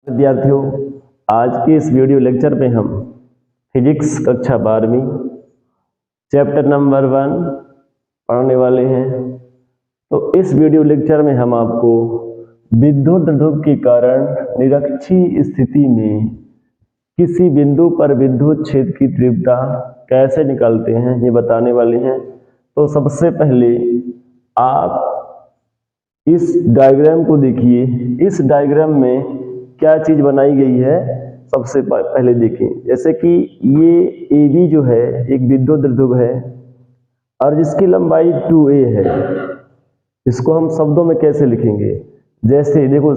विद्यार्थियों, आज के इस वीडियो लेक्चर में हम फिजिक्स कक्षा 12वीं चैप्टर नंबर 1 पढ़ने वाले हैं। तो इस वीडियो लेक्चर में हम आपको विद्युत ध्रुव के कारण निरक्षीय स्थिति में किसी बिंदु पर विद्युत क्षेत्र की तीव्रता कैसे निकालते हैं ये बताने वाले हैं। तो सबसे पहले आप इस डायग्राम को देखिए। इस डायग्राम में क्या चीज बनाई गई है सबसे पहले देखें। जैसे कि ये AB जो है एक विद्युत ध्रुव है और जिसकी लंबाई 2a है। इसको हम शब्दों में कैसे लिखेंगे? जैसे देखो,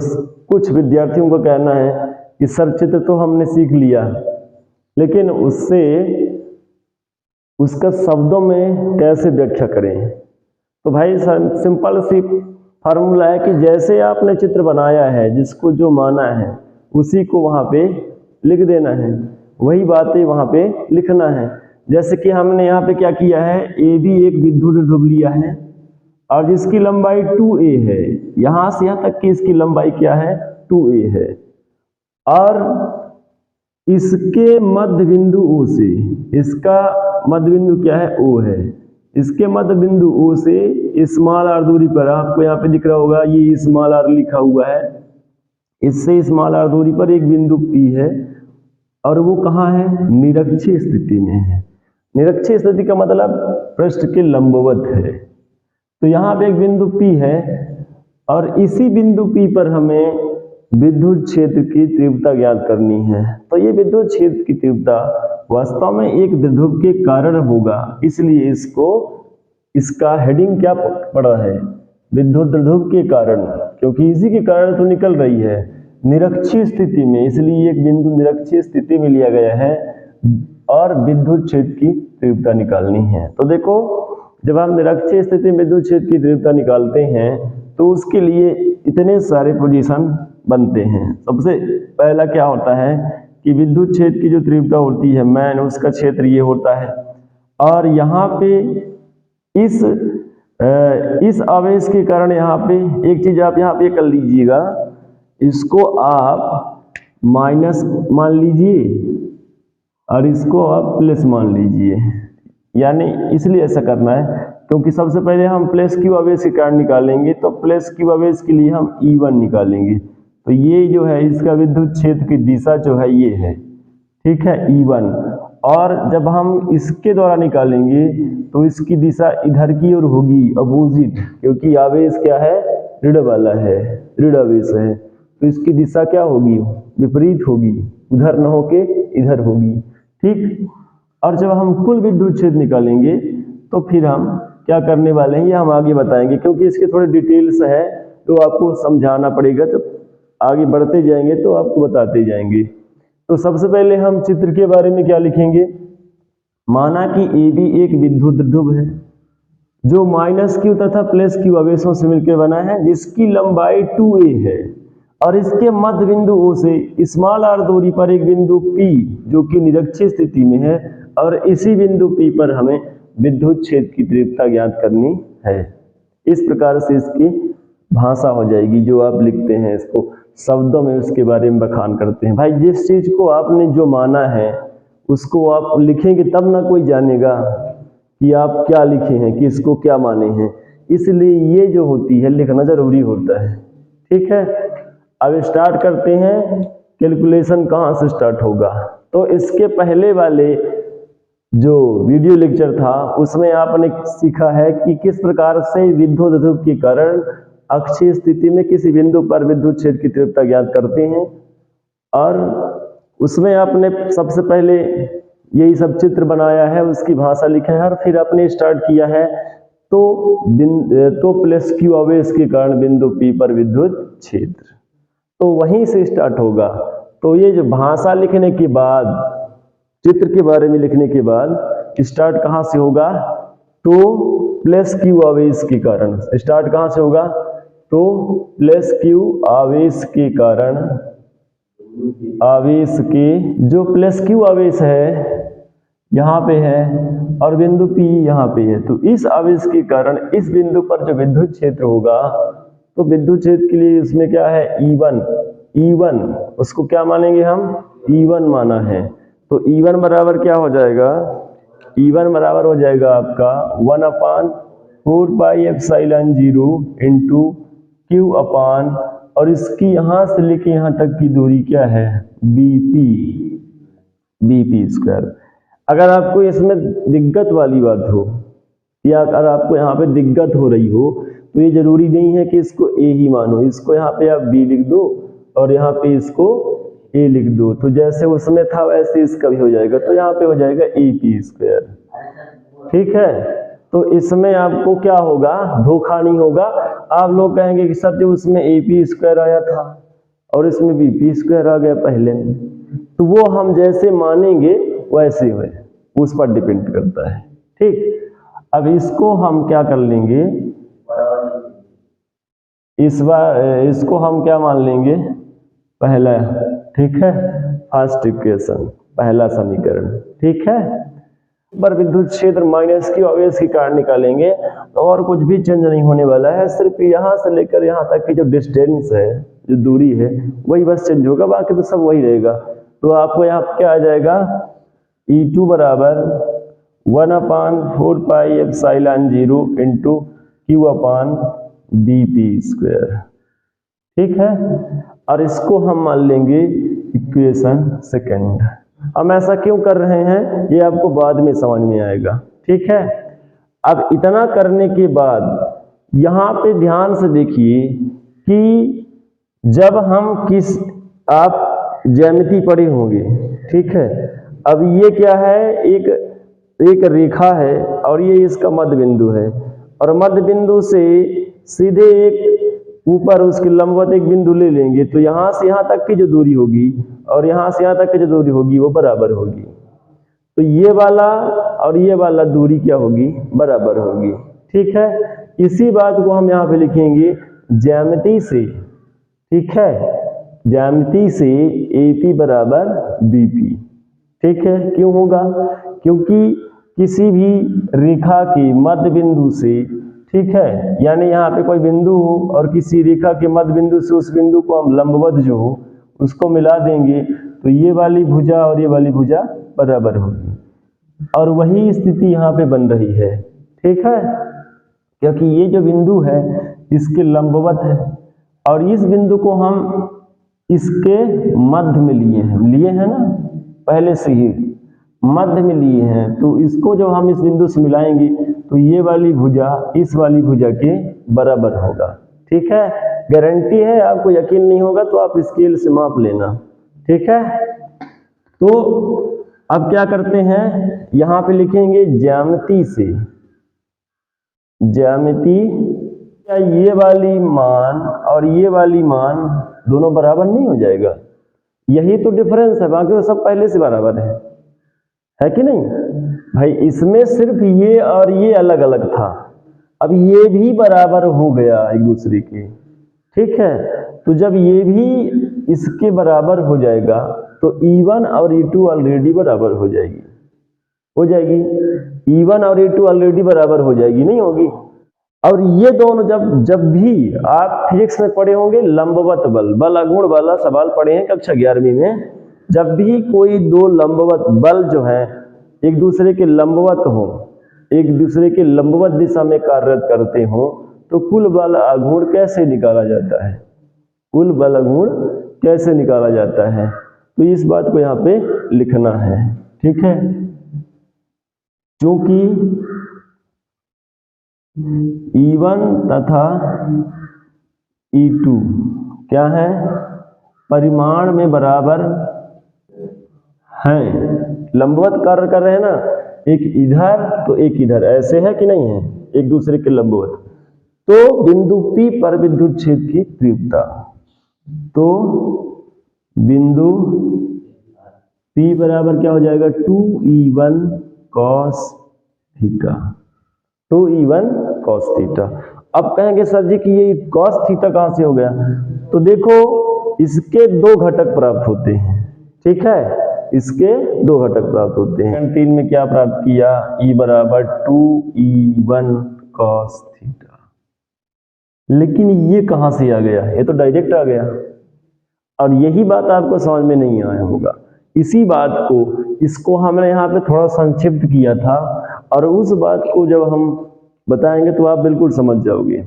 कुछ विद्यार्थियों का कहना है कि सर चित्र तो हमने सीख लिया, लेकिन उसका शब्दों में कैसे व्याख्या करें? तो भाई सिंपल सी फार्मूला है कि जैसे आपने चित्र बनाया है, जिसको जो माना है उसी को वहां पे लिख देना है, वही बातें वहां पे लिखना है। जैसे कि हमने यहाँ पे क्या किया है, AB एक विद्युत ध्रुव लिया है और जिसकी लंबाई 2a है। यहां से यहां तक की इसकी लंबाई क्या है, 2a है। और इसके मध्य बिंदु O से, इसका मध्य बिंदु क्या है, O है। इसके मध्य बिंदु O से स्मॉल r दूरी पर, आपको यहाँ पे दिख रहा होगा ये स्मॉल r लिखा हुआ है। इससे स्मॉल r दूरी पर एक बिंदु P है और वो कहाँ है, निरक्षीय स्थिति में है। निरक्षीय स्थिति का मतलब पृष्ठ के लंबवत है। तो यहाँ पे एक बिंदु P है और इसी बिंदु P पर हमें विद्युत क्षेत्र की तीव्रता ज्ञात करनी है। तो ये विद्युत क्षेत्र की तीव्रता वास्तव में एक द्विध्रुव के कारण होगा, इसलिए इसका हेडिंग क्या पड़ा है, विद्युत ध्रुव के कारण, क्योंकि इसी के कारण तो निकल रही है निरक्षीय स्थिति में, इसलिए एक बिंदु निरक्षीय स्थिति में लिया गया है और विद्युत क्षेत्र की तीव्रता निकालनी है। तो देखो, जब हम निरक्षीय स्थिति में विद्युत क्षेत्र की तीव्रता निकालते हैं तो उसके लिए इतने सारे पोजीशन बनते हैं। सबसे पहला क्या होता है कि विद्युत क्षेत्र की जो तीव्रता होती है मैन, उसका क्षेत्र ये होता है। और यहाँ पे इस आवेश के कारण यहाँ पे एक चीज आप यहाँ पे कर लीजिएगा, इसको आप माइनस मान लीजिए और इसको आप प्लस मान लीजिए। यानी इसलिए ऐसा करना है क्योंकि सबसे पहले हम प्लस क्यू आवेश के कारण निकालेंगे, तो प्लस क्यू आवेश के लिए हम E1 निकालेंगे। तो ये जो है इसका विद्युत क्षेत्र की दिशा जो है ये है, ठीक है, E1। और जब हम इसके द्वारा निकालेंगे तो इसकी दिशा इधर की ओर होगी, अपोजिट, क्योंकि आवेश क्या है, ऋण वाला है, ऋण आवेश है। तो इसकी दिशा क्या होगी, विपरीत होगी, उधर न होके इधर होगी, ठीक। और जब हम कुल विद्युत क्षेत्र निकालेंगे तो फिर हम क्या करने वाले हैं ये हम आगे बताएंगे, क्योंकि इसके थोड़े डिटेल्स है तो आपको समझाना पड़ेगा। तो आगे बढ़ते जाएंगे तो आपको बताते जाएंगे। तो सबसे पहले हम चित्र के बारे में क्या लिखेंगे, माना कि AB एक विद्युत ध्रुव है जो माइनस Q तथा प्लस Q आवेशों से मिलकर बना है, जिसकी लंबाई 2a है और इसके मध्य बिंदु O से स्मॉल r दूरी पर एक बिंदु P जो कि निरक्षीय स्थिति में है और इसी बिंदु P पर हमें विद्युत क्षेत्र की तीव्रता ज्ञात करनी है। इस प्रकार से इसकी भाषा हो जाएगी, जो आप लिखते हैं इसको शब्दों में उसके बारे में बखान करते हैं। भाई जिस चीज को आपने जो माना है उसको आप लिखेंगे तब ना कोई जानेगा कि आप क्या लिखे हैं, कि इसको क्या माने हैं। इसलिए ये जो होती है लिखना जरूरी होता है, ठीक है। अब स्टार्ट करते हैं, कैलकुलेशन कहाँ से स्टार्ट होगा। तो इसके पहले वाले जो वीडियो लेक्चर था उसमें आपने सीखा है कि किस प्रकार से विद्युत ध्रुव के कारण अक्षीय स्थिति में किसी बिंदु पर विद्युत क्षेत्र की तीव्रता ज्ञात करते हैं। और उसमें आपने सबसे पहले यही सब चित्र बनाया है, उसकी भाषा लिखा है और फिर आपने स्टार्ट किया है तो प्लस क्यू आवेश के कारण बिंदु P पर विद्युत क्षेत्र, तो वहीं से स्टार्ट होगा। तो ये जो भाषा लिखने के बाद, चित्र के बारे में लिखने के बाद स्टार्ट कहाँ से होगा, तो प्लस क्यू आवेश के कारण स्टार्ट कहाँ से होगा, तो प्लस क्यू आवेश के कारण, आवेश के जो प्लस क्यू आवेश है यहाँ पे है और बिंदु P यहाँ पे है, तो इस आवेश के कारण इस बिंदु पर जो विद्युत क्षेत्र होगा, तो विद्युत क्षेत्र के लिए इसमें क्या है, E1 E1, उसको क्या मानेंगे हम, E1 माना है। तो E1 बराबर क्या हो जाएगा, E1 बराबर हो जाएगा आपका 1/4πε0 इंटू Q अपान, और इसकी यहां से लेके यहां तक की दूरी क्या है, BP स्क्वायर। अगर आपको इसमें दिक्कत वाली बात हो या अगर आपको यहाँ पे दिक्कत हो रही हो तो ये जरूरी नहीं है कि इसको A ही मानो, इसको यहाँ पे आप B लिख दो और यहाँ पे इसको A लिख दो, तो जैसे उसमें था वैसे इसका भी हो जाएगा, तो यहाँ पे हो जाएगा AP स्क्वायर। ठीक है, तो इसमें आपको क्या होगा, धोखा नहीं होगा। आप लोग कहेंगे कि सर जो उसमें AP स्क्वायर आया था और इसमें BP स्क्वायर आ गया पहले, तो वो हम जैसे मानेंगे वैसे हुए, उस पर डिपेंड करता है। ठीक, अब इसको हम क्या कर लेंगे, इस बार इसको हम क्या मान लेंगे, पहला, ठीक है, फर्स्ट इक्वेशन, पहला समीकरण। ठीक है, पर विद्युत क्षेत्र माइनस की आवेश के कारण निकालेंगे, तो और कुछ भी चेंज नहीं होने वाला है, सिर्फ यहां से लेकर यहां तक की जो डिस्टेंस है, जो दूरी है, वही बस चेंज होगा, बाकी तो सब वही रहेगा। तो आपको यहाँ क्या आ जाएगा, E2 बराबर 1/4πε0 इंटू Q अपान BP स्क्वायर। ठीक है, और इसको हम मान लेंगे इक्वेशन सेकेंड। हम ऐसा क्यों कर रहे हैं ये आपको बाद में समझ में आएगा। ठीक है, अब इतना करने के बाद यहाँ पे ध्यान से देखिए कि जब हम आप ज्यामिति पढ़े होंगे, ठीक है, अब ये क्या है, एक रेखा है और ये इसका मध्य बिंदु है, और मध्य बिंदु से सीधे एक ऊपर उसके लंबवत एक बिंदु ले लेंगे, तो यहां से यहां तक की जो दूरी होगी और यहां से यहां तक की जो दूरी होगी वो बराबर होगी। तो ये वाला और ये वाला दूरी क्या होगी, बराबर होगी। ठीक है, इसी बात को हम यहाँ पे लिखेंगे ज्यामिति से। ठीक है, ज्यामिति से AP बराबर BP। ठीक है, क्यों होगा, क्योंकि किसी भी रेखा के मध्य बिंदु से, ठीक है, यानी यहाँ पे कोई बिंदु हो और किसी रेखा के मध्य बिंदु से उस बिंदु को हम लंबवत जो हो उसको मिला देंगे, तो ये वाली भुजा और ये वाली भुजा बराबर होगी, और वही स्थिति यहाँ पे बन रही है। ठीक है, क्योंकि ये जो बिंदु है इसके लंबवत है और इस बिंदु को हम इसके मध्य में लिए हैं ना, पहले से ही मध्य में लिए हैं, तो इसको जब हम इस बिंदु से मिलाएंगे तो ये वाली भुजा इस वाली भुजा के बराबर होगा। ठीक है, गारंटी है, आपको यकीन नहीं होगा तो आप स्केल से माप लेना। ठीक है, तो अब क्या करते हैं, यहां पे लिखेंगे ज्यामिति से, ज्यामिति, क्या ये वाली मान और ये वाली मान दोनों बराबर नहीं हो जाएगा, यही तो डिफरेंस है, बाकी तो सब पहले से बराबर है कि नहीं भाई। इसमें सिर्फ ये और ये अलग अलग था, अब ये भी बराबर हो गया एक दूसरे के। ठीक है, तो जब ये भी इसके बराबर हो जाएगा तो E1 और E2 ऑलरेडी बराबर हो जाएगी, E1 और E2 ऑलरेडी बराबर हो जाएगी, नहीं होगी। और ये दोनों जब भी आप फिजिक्स में पढ़े होंगे लंबवत बल अगुण वाला सवाल पढ़े हैं कक्षा 11वीं में, जब भी कोई दो लंबवत बल जो है एक दूसरे के लंबवत हो, एक दूसरे के लंबवत दिशा में कार्यरत करते हो, तो कुल बल अगुण कैसे निकाला जाता है, कुल बल अगुण कैसे निकाला जाता है, तो इस बात को यहाँ पे लिखना है। ठीक है, क्योंकि E1 तथा E2 क्या है, परिमाण में बराबर हैं, लंबवत कार्य कर रहे हैं ना, एक इधर तो एक इधर, ऐसे है कि नहीं है, एक दूसरे के लंबवत। तो बिंदु P पर विद्युत क्षेत्र की तीव्रता, तो बिंदु P बराबर क्या हो जाएगा, 2E1 cos theta, 2E1 cos theta. अब कहेंगे सर जी कि ये cos थीटा कहां से हो गया, तो देखो इसके दो घटक प्राप्त होते हैं। ठीक है, इसके दो घटक प्राप्त होते हैं। 3 में क्या प्राप्त किया, E बराबर 2E1 cos थीटा, लेकिन ये कहां से आ गया, ये तो डायरेक्ट आ गया। और यही बात आपको समझ में नहीं आया होगा। इसी बात को, इसको हमने यहाँ पे थोड़ा संक्षिप्त किया था, और उस बात को जब हम बताएंगे तो आप बिल्कुल समझ जाओगे।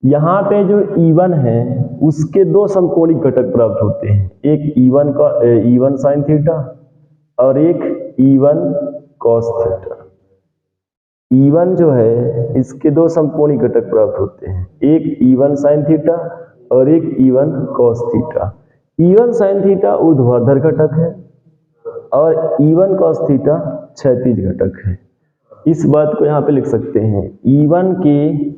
यहाँ पे जो E1 है उसके दो समकोणिक घटक प्राप्त होते हैं, एक E1 साइन थीटा और एक E1 कॉस थीटा। E1 जो है इसके दो समकोणिक घटक प्राप्त होते हैं, एक E1 साइन थीटा और एक E1 cos theta. E1 sine theta ऊर्ध्वाधर घटक है और E1 कॉस थीटा क्षैतिज घटक है। इस बात को यहाँ पे लिख सकते हैं, E1 के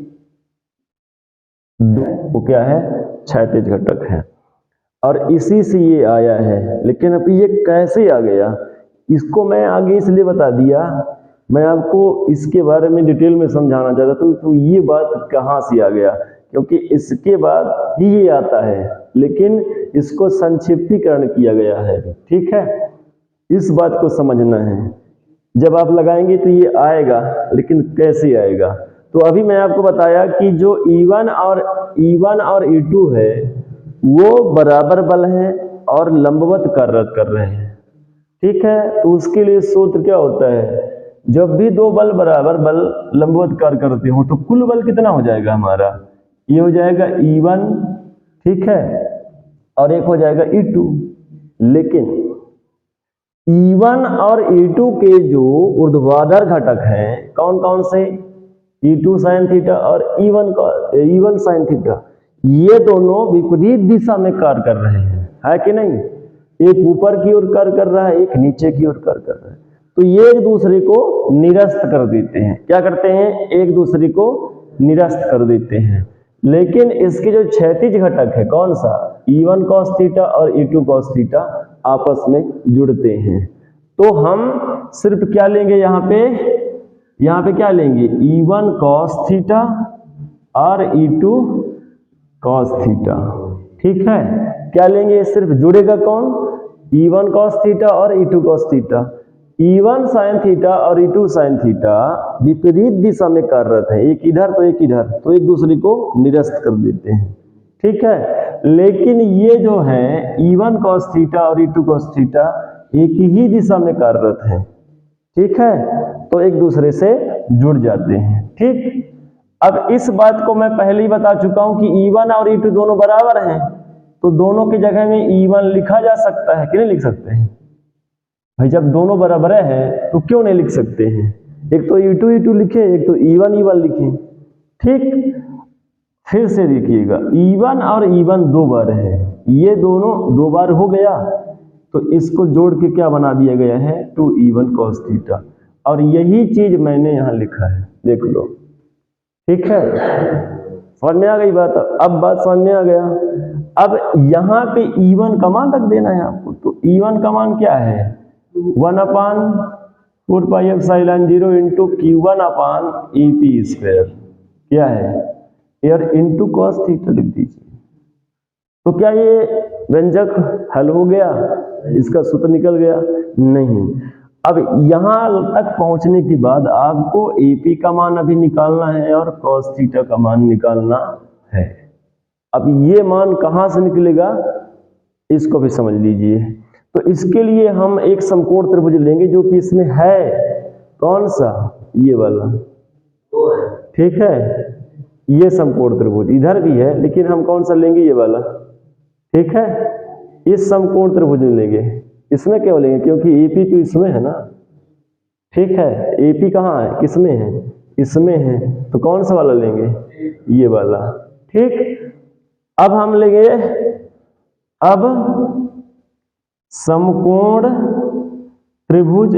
दो क्या है, क्षैतिज घटक है, और इसी से ये आया है। लेकिन अब ये कैसे आ गया, इसको मैं आगे इसलिए बता दिया, मैं आपको इसके बारे में डिटेल में समझाना चाहता था तो ये बात कहाँ से आ गया, क्योंकि इसके बाद ही ये आता है, लेकिन इसको संक्षिप्तीकरण किया गया है। ठीक है, इस बात को समझना है। जब आप लगाएंगे तो ये आएगा, लेकिन कैसे आएगा। तो अभी मैं आपको बताया कि जो E1 और E2 है वो बराबर बल है और लंबवत कार्यरत कर रहे हैं। ठीक है, तो उसके लिए सूत्र क्या होता है, जब भी दो बल बराबर बल लंबवत कार्य करते हो तो कुल बल कितना हो जाएगा हमारा, ये हो जाएगा E1, ठीक है, और एक हो जाएगा E2। लेकिन E1 और E2 के जो ऊर्ध्वाधर घटक हैं कौन कौन से, E2 साइन थीटा और E1 साइन थीटा, ये दोनों विपरीत दिशा में कार्य कर रहे हैं, है कि नहीं। एक ऊपर की ओर कार्य कर रहा है, एक नीचे की ओर कार्य कर रहा है, तो ये एक दूसरे को निरस्त कर देते हैं। क्या करते हैं, एक दूसरे को निरस्त कर देते हैं। लेकिन इसके जो क्षैतिज घटक है कौन सा, E1 cos थीटा और E2 cos थीटा आपस में जुड़ते हैं। तो हम सिर्फ क्या लेंगे, यहाँ पे क्या लेंगे, E1 cos थीटा और E2 cos थीटा। ठीक है, क्या लेंगे, सिर्फ जुड़ेगा कौन, E1 cos थीटा और E2 cos theta. E1 sine theta और E2 साइन थीटा विपरीत दिशा में कार्यरत है, एक इधर तो एक इधर, तो एक दूसरे को निरस्त कर देते हैं। ठीक है, लेकिन ये जो है E1 cos थीटा और E2 cos थीटा एक ही दिशा में कार्यरत है। ठीक है, तो एक दूसरे से जुड़ जाते हैं। ठीक, अब इस बात को मैं पहले ही बता चुका हूं कि E1 और E2 दोनों बराबर हैं, तो दोनों की जगह में E1 लिखा जा सकता है कि नहीं लिख सकते हैं भाई। जब दोनों बराबर है तो क्यों नहीं लिख सकते हैं, एक तो E2 लिखे, एक तो E1 लिखे। ठीक, फिर से देखिएगा, E1 और E1 दो बार है, ये दोनों दो बार हो गया, तो इसको जोड़ के क्या बना दिया गया है, 2E1 cos थीटा। और यही चीज मैंने यहाँ लिखा है, देख लो। ठीक है, समझ में आ गई बात, अब बात समझ में आ गया। अब यहाँ पे E1 का मान रख देना है आपको, तो E1 का मान क्या है, 1/4πε0 इंटू Q1/EP², क्या है, और इंटू cos थीटा लिख दीजिए। तो क्या ये व्यंजक हल हो गया, इसका सूत्र निकल गया, नहीं। अब यहां तक पहुंचने के बाद आपको AP का मान अभी निकालना है और cos थीटा का मान निकालना है। अब ये मान कहां से निकलेगा, इसको भी समझ लीजिए। तो इसके लिए हम एक समकोण त्रिभुज लेंगे जो कि इसमें है, कौन सा, ये वाला। ठीक है, ये समकोण त्रिभुज इधर भी है, लेकिन हम कौन सा लेंगे, ये वाला। ठीक है, इस समकोण त्रिभुज लेंगे, इसमें क्यों लेंगे, क्योंकि AP तो इसमें है ना। ठीक है, AP कहाँ है, किसमें है, इसमें है, तो कौन सा वाला लेंगे, ये वाला। ठीक, अब हम लेंगे अब समकोण त्रिभुज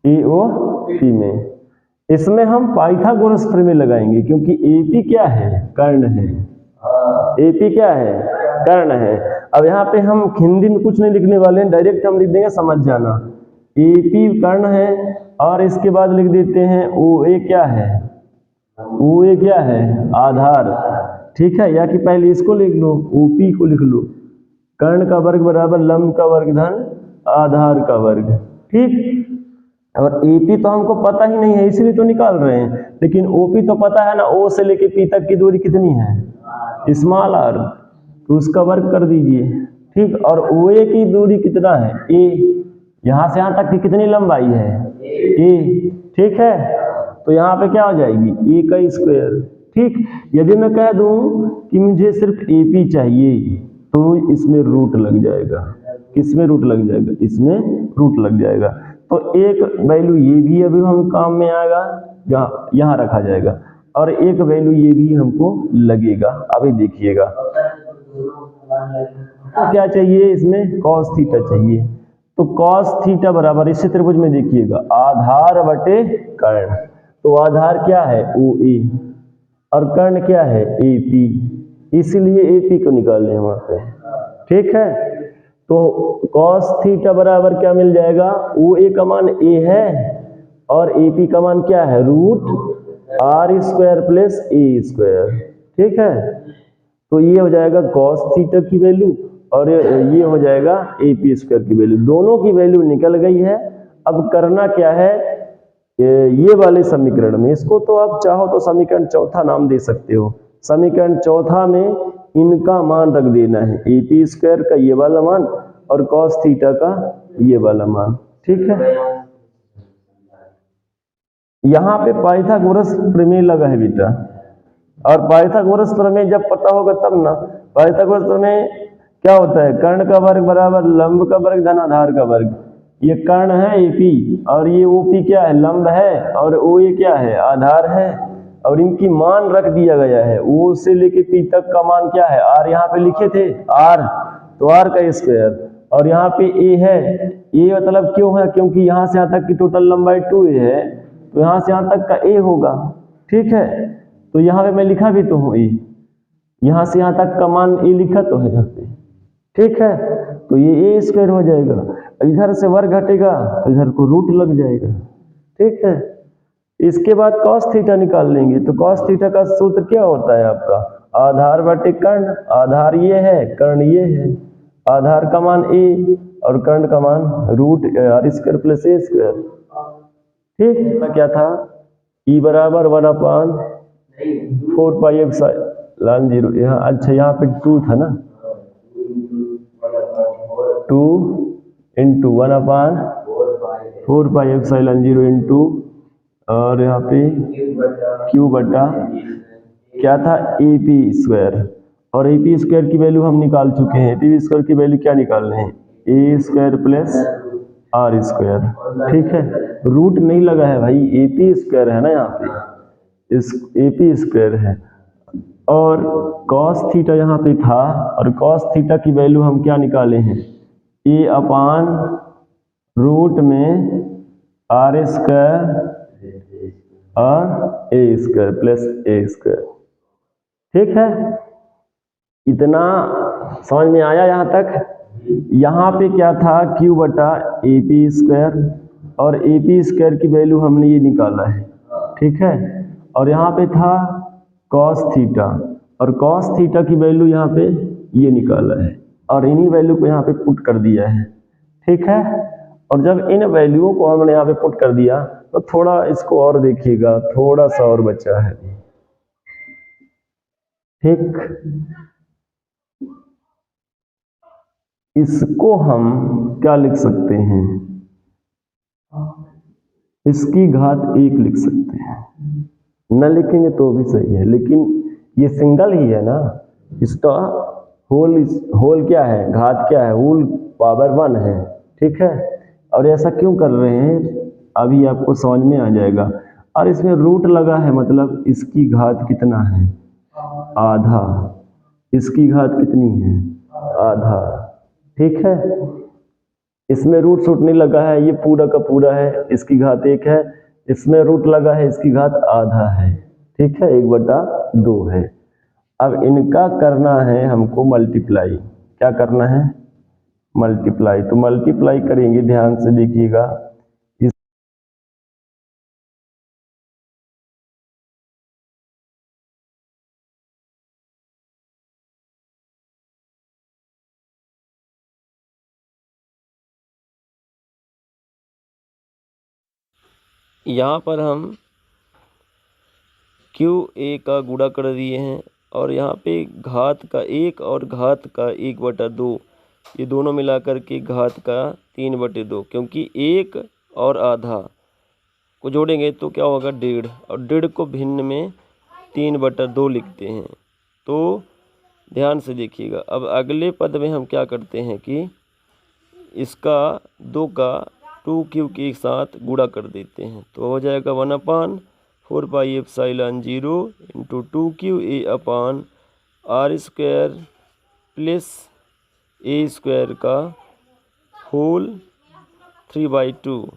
AOP में, इसमें हम पाइथागोरस प्रमेय लगाएंगे, क्योंकि AP क्या है, कर्ण है। AP क्या है, कर्ण है। अब यहाँ पे हम हिंदी में कुछ नहीं लिखने वाले हैं, डायरेक्ट हम लिख देंगे, समझ जाना। AP कर्ण है, और इसके बाद लिख देते हैं OA क्या है, OA क्या है, आधार। ठीक है, या कि पहले इसको लिख लो, OP को लिख लो, कर्ण का वर्ग बराबर लंब का वर्ग धन आधार का वर्ग। ठीक, और AP तो हमको पता ही नहीं है, इसलिए तो निकाल रहे हैं, लेकिन OP तो पता है ना, O से लेके P तक की दूरी कितनी है, स्मॉल आर, तो उसका वर्ग कर दीजिए। ठीक, और ओ ए की दूरी कितना है, ए, यहाँ से यहाँ तक की कितनी लंबाई है, ए। ठीक है, तो यहाँ पे क्या हो जाएगी, ए का स्क्वायर। ठीक, यदि मैं कह दूं कि मुझे सिर्फ ए पी चाहिए तो इसमें रूट लग जाएगा। किसमें रूट लग जाएगा, इसमें रूट लग जाएगा। तो एक वैल्यू ये भी अभी हम काम में आएगा, यहाँ रखा जाएगा, और एक वैल्यू ये भी हमको लगेगा। अभी देखिएगा, तो क्या चाहिए इसमें, कॉस थीटा चाहिए। तो कॉस थीटा बराबर, इसी त्रिभुज में देखिएगा, आधार बटे कर्ण। तो आधार क्या है, ओ ए, और कर्ण क्या है, ए पी, इसीलिए ए पी को निकाल लें वहां पे। ठीक है, तो कॉस थीटा बराबर क्या मिल जाएगा, ओ ए का मान ए है और ए पी का मान क्या है, root R square plus A square. ठीक है, तो ये हो जाएगा कॉस थीटा की वैल्यू और ये हो जाएगा ए पी स्क्वायर की वैल्यू। दोनों की वैल्यू निकल गई है। अब करना क्या है, ये वाले समीकरण में, इसको तो आप चाहो तो समीकरण चौथा नाम दे सकते हो। समीकरण चौथा में इनका मान रख देना है, ए पी स्क्वायर का ये वाला मान और कॉस थीटा का ये वाला मान। ठीक है, यहाँ पे पाइथागोरस प्रमेय लगा है बेटा, और पाइथागोरस प्रमेय जब पता होगा तब ना। पाइथागोरस प्रमेय क्या होता है, कर्ण का वर्ग बराबर लंब का वर्ग धन आधार का वर्ग। ये कर्ण है एपी और ये ओपी क्या है, लंब है, और ओ ए क्या है, आधार है, और इनकी मान रख दिया गया है। ओ से लेके पी तक का मान क्या है, आर, यहाँ पे लिखे थे आर, तो आर का स्क्वायर, और यहाँ पे ए है। ए मतलब क्यों है, क्योंकि यहाँ से यहाँ तक की टोटल लंबाई 2a है, तो यहाँ से यहाँ तक का ए होगा। ठीक है, तो यहाँ पे मैं लिखा भी तो हूँ ए, यहाँ से यहाँ तक का मान ए लिखा तो है यहाँ पे। ठीक है, तो ये ए स्क्वायर हो जाएगा, इधर से वर्ग घटेगा तो इधर को रूट लग जाएगा। ठीक है, इसके बाद cos थीटा निकाल लेंगे। तो cos थीटा का सूत्र क्या होता है आपका, आधार बटे कर्ण। आधार ये है, कर्ण ये है। आधार का मान ए और कर्ण का मान root R square plus A square. ठीक, क्या था, ई बराबर 1/4 पाई एप्सिलॉन 0। यहाँ अच्छा, यहाँ पे 2 था ना, 2 इंटू 1/4 पाई एप्सिलॉन 0 इंटू, और यहाँ पे क्यू बटा क्या था, ए पी स्क्वायर। और ए पी स्क्वायर की वैल्यू हम निकाल चुके हैं। ए पी स्क्वायर की वैल्यू क्या निकालने हैं, ए स्क्वायर प्लस आर स्क्वायर। ठीक है, रूट नहीं लगा है भाई, ए पी स्क्वायर है ना यहाँ पे, इस ए पी स्क्वायर है। और cos थीटा यहाँ पे था, और cos थीटा की वैल्यू हम क्या निकाले हैं, ए अपान रूट में आर स्क्वायर और ए स्क्वायर प्लस ए स्क्वायर। ठीक है, इतना समझ में आया यहाँ तक। यहाँ पे क्या था, क्यू बटा ए पी स्क्वायर, और ए पी स्क्वायर की वैल्यू हमने ये निकाला है। ठीक है, और यहाँ पे था cos थीटा, और cos थीटा की वैल्यू यहाँ पे ये निकाला है, और इन्हीं वैल्यू को यहाँ पे पुट कर दिया है। ठीक है, और जब इन वैल्यूओं को हमने यहाँ पे पुट कर दिया तो थोड़ा इसको और देखिएगा, थोड़ा सा और बचा है। ठीक, इसको हम क्या लिख सकते हैं, इसकी घात 1 लिख सकते हैं। न लिखेंगे तो भी सही है, लेकिन ये सिंगल ही है ना, इसका होल क्या है, घात क्या है, होल पावर 1 है। ठीक है, और ऐसा क्यों कर रहे हैं अभी आपको समझ में आ जाएगा। और इसमें रूट लगा है, मतलब इसकी घात कितना है, आधा। इसकी घात कितनी है, आधा। ठीक है, इसमें रूट सूट नहीं लगा है, ये पूरा का पूरा है, इसकी घात 1 है। इसमें रूट लगा है, इसकी घात आधा है। ठीक है, 1/2 है। अब इनका करना है हमको मल्टीप्लाई। क्या करना है, मल्टीप्लाई। तो मल्टीप्लाई करेंगे, ध्यान से देखिएगा। यहाँ पर हम क्यू ए का गुणा कर दिए हैं और यहाँ पे घात का 1 और घात का 1/2, ये दोनों मिलाकर के घात का 3/2, क्योंकि 1 और आधा को जोड़ेंगे तो क्या होगा 1.5, और 1.5 को भिन्न में 3/2 लिखते हैं। तो ध्यान से देखिएगा। अब अगले पद में हम क्या करते हैं कि इसका 2 का 2q के साथ गुणा कर देते हैं, तो हो जाएगा 1/4πε0 इंटू 2qa/r² प्लस a² का होल 3/2।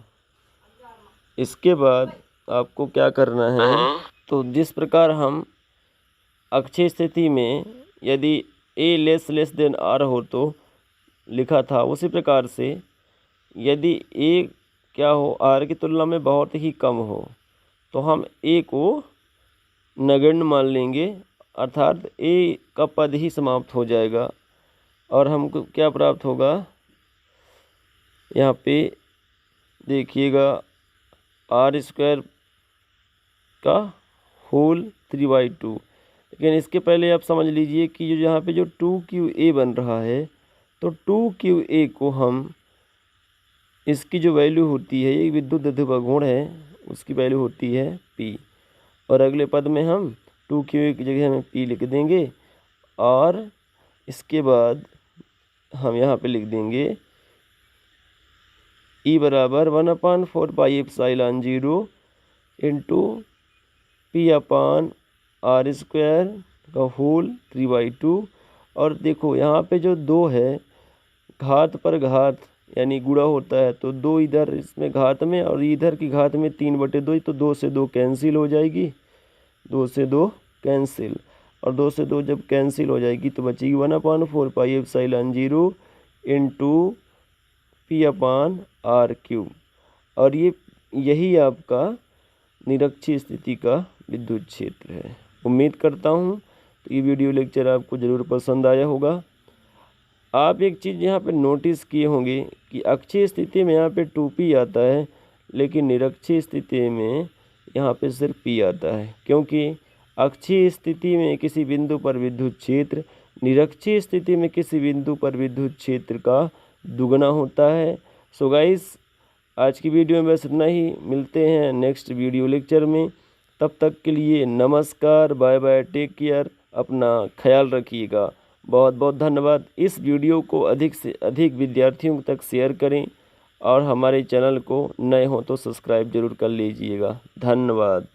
इसके बाद आपको क्या करना है, तो जिस प्रकार हम अक्षय स्थिति में यदि a लेस देन r हो तो लिखा था, उसी प्रकार से यदि a क्या हो r की तुलना में बहुत ही कम हो तो हम a को नगण्य मान लेंगे, अर्थात a का पद ही समाप्त हो जाएगा और हमको क्या प्राप्त होगा, यहाँ पे देखिएगा r² का होल 3/2। लेकिन इसके पहले आप समझ लीजिए कि जो यहाँ पे जो 2qa बन रहा है, तो 2qa को हम इसकी जो वैल्यू होती है, ये विद्युत द्विध्रुव गुण है, उसकी वैल्यू होती है p, और अगले पद में हम 2qa की जगह हमें p लिख देंगे और इसके बाद हम यहाँ पे लिख देंगे E बराबर 1/4πε0 इंटू p/r² का होल 3/2। और देखो यहाँ पे जो 2 है, घात पर घात यानी गुणा होता है, तो 2 इधर इसमें घात में और इधर की घात में 3/2, तो 2 से 2 कैंसिल हो जाएगी, 2 से 2 कैंसिल, और 2 से 2 जब कैंसिल हो जाएगी तो बचेगी 1/4πε0 इंटू p/r³। और यही आपका निरक्षीय स्थिति का विद्युत क्षेत्र है। उम्मीद करता हूँ तो ये वीडियो लेक्चर आपको ज़रूर पसंद आया होगा। आप एक चीज़ यहाँ पे नोटिस किए होंगे कि अक्षीय स्थिति में यहाँ पे 2p आता है, लेकिन निरक्षीय स्थिति में यहाँ पे सिर्फ p आता है, क्योंकि अक्षीय स्थिति में किसी बिंदु पर विद्युत क्षेत्र निरक्षीय स्थिति में किसी बिंदु पर विद्युत क्षेत्र का दुगना होता है। सो गाइस, आज की वीडियो में बस इतना ही, मिलते हैं नेक्स्ट वीडियो लेक्चर में। तब तक के लिए नमस्कार, बाय बाय, टेक केयर, अपना ख्याल रखिएगा। बहुत बहुत धन्यवाद। इस वीडियो को अधिक से अधिक विद्यार्थियों तक शेयर करें और हमारे चैनल को नए हो तो सब्सक्राइब जरूर कर लीजिएगा। धन्यवाद।